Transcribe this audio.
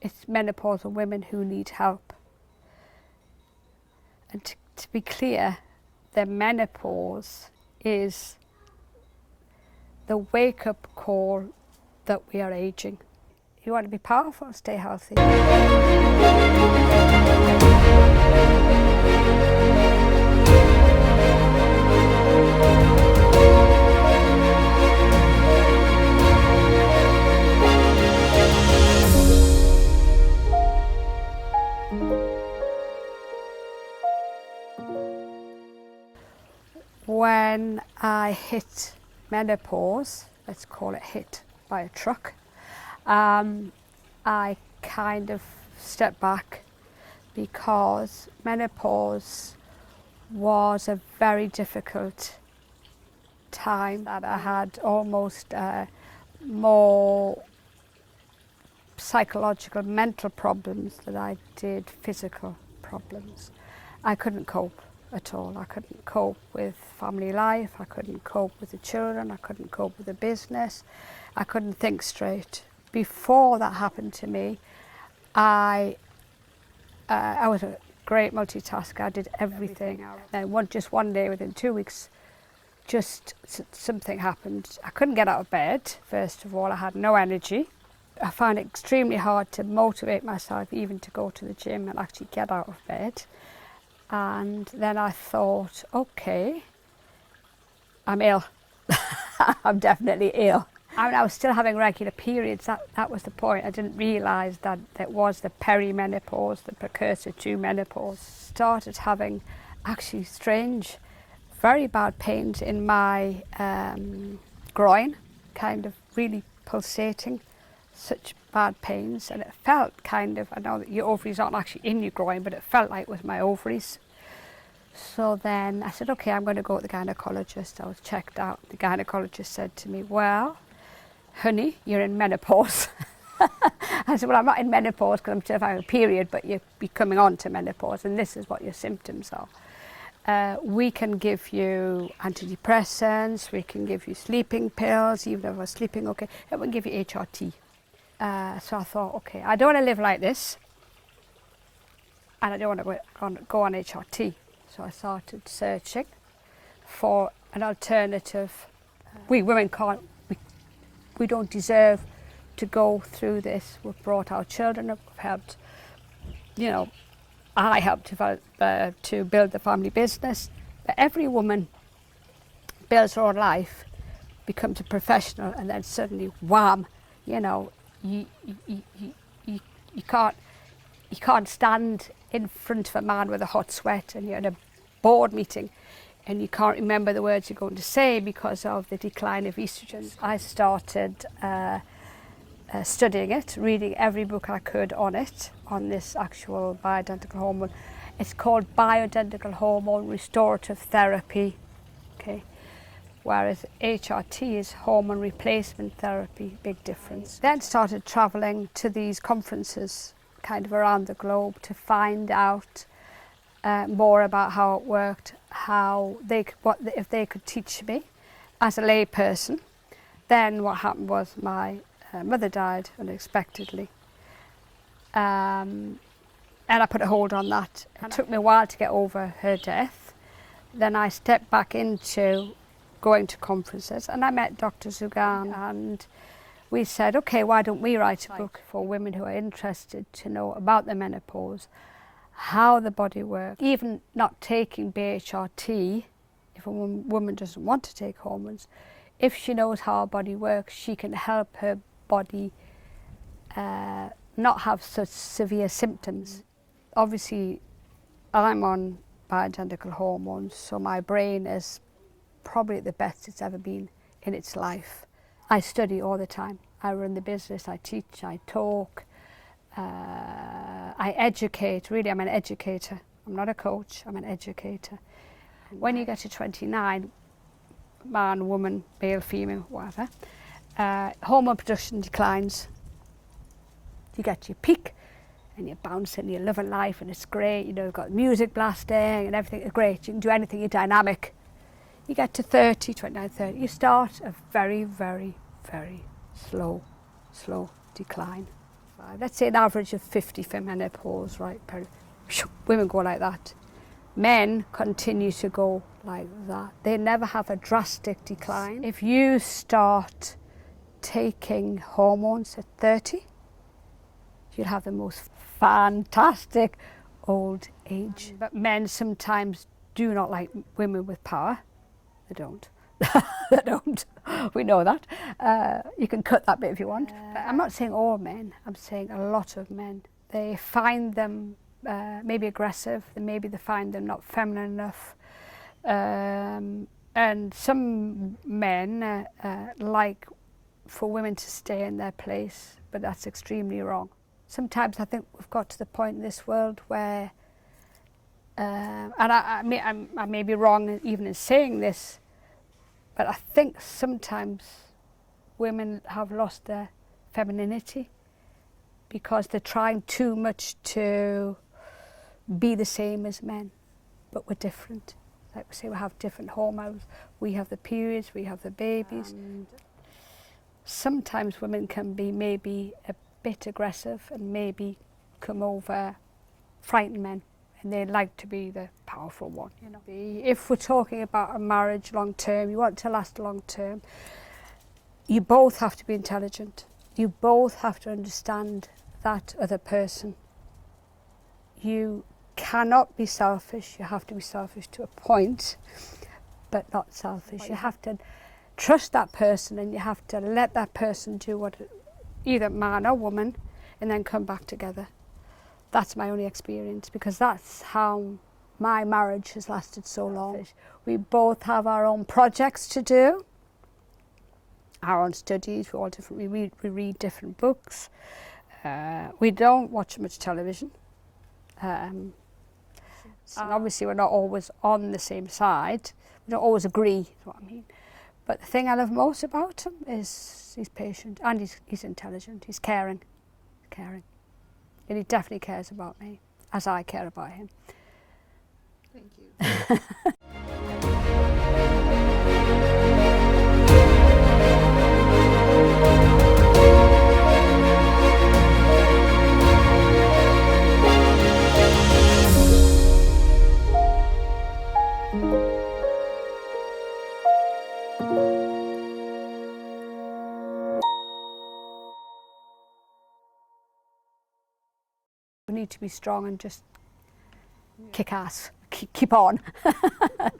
it's menopausal women who need help. And to be clear, the menopause is the wake-up call that we are aging. You want to be powerful, stay healthy. When I hit menopause, let's call it hit by a truck, I kind of stepped back because menopause was a very difficult time that I had almost more psychological, mental problems than I did physical problems. I couldn't cope at all. I couldn't cope with family life, I couldn't cope with the children, I couldn't cope with the business, I couldn't think straight. Before that happened to me, I was a great multitasker. I did everything. Then just one day, within 2 weeks, just something happened. I couldn't get out of bed, first of all. I had no energy. I found it extremely hard to motivate myself even to go to the gym and actually get out of bed. And then I thought, okay, I'm ill. I'm definitely ill. I mean, I was still having regular periods. That was the point. I didn't realise that it was the perimenopause, the precursor to menopause. Started having actually strange, very bad pains in my groin, kind of really pulsating, such bad pains. And it felt kind of, I know that your ovaries aren't actually in your groin, but it felt like it was my ovaries. So then I said, okay, I'm going to go to the gynaecologist. I was checked out. The gynaecologist said to me, well, honey, you're in menopause. I said, well, I'm not in menopause because I'm still having a period, but you're coming on to menopause and this is what your symptoms are. We can give you antidepressants, we can give you sleeping pills, even if I was sleeping okay, it will give you HRT. So I thought, okay, I don't want to live like this and I don't want to go on HRT. So I started searching for an alternative. We women can't, we don't deserve to go through this. We've brought our children up, we've helped, you know, I helped to build the family business. But every woman builds her own life, becomes a professional, and then suddenly, wham, you know, you can't stand in front of a man with a hot sweat and you're in a board meeting and you can't remember the words you're going to say because of the decline of estrogen. I started studying it, reading every book I could on it, on this actual bioidentical hormone. It's called Bioidentical Hormone Restorative Therapy, okay? Whereas HRT is hormone replacement therapy, big difference. Then started travelling to these conferences kind of around the globe to find out more about how it worked, if they could teach me as a lay person. Then what happened was my mother died unexpectedly. And I put a hold on that. It took me a while to get over her death. Then I stepped back into going to conferences and I met Dr. Zugan and we said, okay, why don't we write a book for women who are interested to know about the menopause, how the body works. Even not taking BHRT, if a woman doesn't want to take hormones, if she knows how her body works, she can help her body not have such severe symptoms. Obviously, I'm on bioidentical hormones, so my brain is probably the best it's ever been in its life. I study all the time. I run the business, I teach, I talk, I educate. Really, I'm an educator. I'm not a coach, I'm an educator. When you get to 29, man, woman, male, female, whatever, hormone production declines. You get to your peak and you're bouncing, you're loving life and it's great, you know, you've got music blasting and everything is great, you can do anything, you're dynamic. You get to 30, 29, 30, you start a very, very, very slow decline. let's say an average of 50 for menopause, right? Women go like that. Men continue to go like that. They never have a drastic decline. If you start taking hormones at 30, you'll have the most fantastic old age. But men sometimes do not like women with power. They don't. They don't. We know that. You can cut that bit if you want. But I'm not saying all men. I'm saying a lot of men. They find them maybe aggressive. Maybe they find them not feminine enough. And some men like for women to stay in their place, but that's extremely wrong. Sometimes I think we've got to the point in this world where, and I may be wrong even in saying this, but I think sometimes women have lost their femininity because they're trying too much to be the same as men, but we're different. Like we say, we have different hormones. We have the periods, we have the babies. Sometimes women can be maybe a bit aggressive and maybe come over, frighten men, and they like to be the powerful one. You know, if we're talking about a marriage long term, you want to last long term, you both have to be intelligent. You both have to understand that other person. You cannot be selfish. You have to be selfish to a point, but not selfish. You have to trust that person, and you have to let that person do what, either man or woman, and then come back together. That's my only experience, because that's how my marriage has lasted so long. We both have our own projects to do, our own studies. We're all different. We read different books. We don't watch much television. And obviously we're not always on the same side. We don't always agree, is what I mean. But the thing I love most about him is he's patient and he's intelligent. He's caring. And he definitely cares about me, as I care about him. Thank you. We need to be strong and just kick ass, keep on.